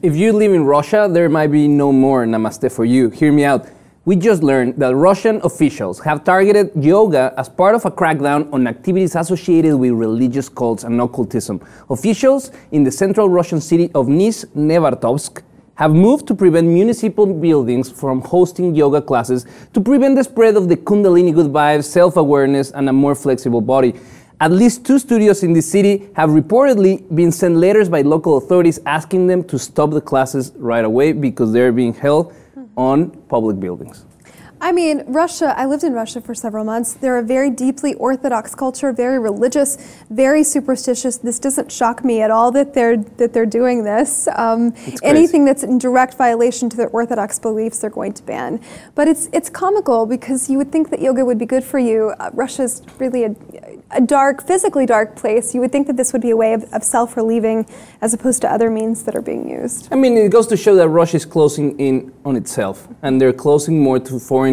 If you live in Russia, there might be no more namaste for you. Hear me out. We just learned that Russian officials have targeted yoga as part of a crackdown on activities associated with religious cults and occultism. Officials in the central Russian city of Nizhny-Nevartovsk have moved to prevent municipal buildings from hosting yoga classes to prevent the spread of the Kundalini good vibes, self-awareness, and a more flexible body. At least 2 studios in the city have reportedly been sent letters by local authorities asking them to stop the classes right away because they're being held on public buildings. I mean, Russia, I lived in Russia for several months. They're a very deeply Orthodox culture, very religious, very superstitious. This doesn't shock me at all that they're doing this. Anything that's in direct violation to their Orthodox beliefs, they're going to ban. But it's comical because you would think that yoga would be good for you. Russia's really a dark, physically dark place. You would think that this would be a way of self-relieving as opposed to other means that are being used. I mean, it goes to show that Russia is closing in on itself, and they're closing more to foreign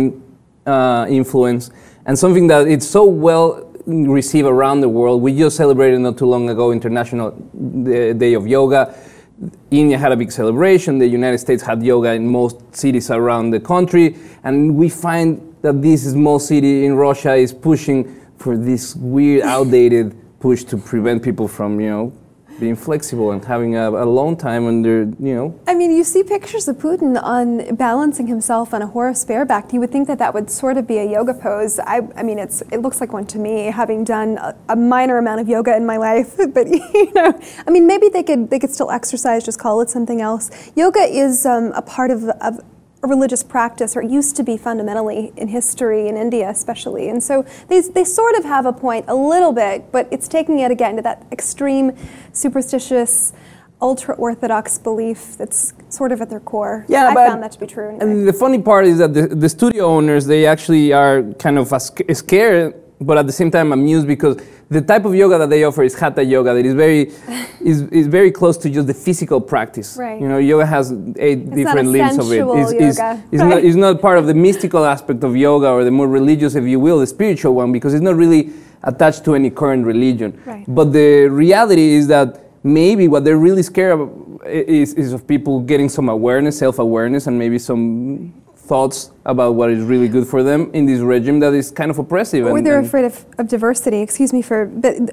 influence, and something that it's so well received around the world. We just celebrated not too long ago International Day of Yoga. India had a big celebration. The United States had yoga in most cities around the country, and we find that this small city in Russia is pushing for this weird, outdated push to prevent people from, being flexible and having a long time under, I mean, you see pictures of Putin on balancing himself on a horse bareback. You would think that would sort of be a yoga pose. I mean, it looks like one to me, having done a minor amount of yoga in my life. But I mean, maybe they could still exercise, just call it something else. Yoga is a part of a religious practice, or it used to be fundamentally in history in India especially, and so they sort of have a point a little bit, but it's taking it again to that extreme superstitious ultra-Orthodox belief that's sort of at their core. Yeah, I found that to be true anyway. And the funny part is that the studio owners, they actually are kind of scared, but at the same time amused, because the type of yoga that they offer is hatha yoga, that is very close to just the physical practice. Right. Yoga has 8 different limbs of it. It's not part of the mystical aspect of yoga, or the more religious, if you will, the spiritual one, because it's not really attached to any current religion. Right. But the reality is that maybe what they're really scared of is of people getting some awareness, self-awareness, and maybe some thoughts about what is really good for them in this regime that is kind of oppressive. Or they're afraid of diversity, but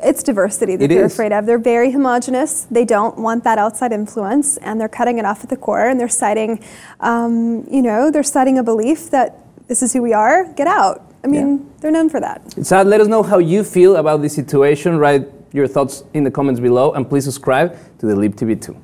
it's diversity that they're afraid of. They're very homogenous. They don't want that outside influence, and they're cutting it off at the core, and they're citing, they're citing a belief that this is who we are, get out. I mean, they're known for that. Sad. Let us know how you feel about this situation. Write your thoughts in the comments below, and please subscribe to the Lib TV 2.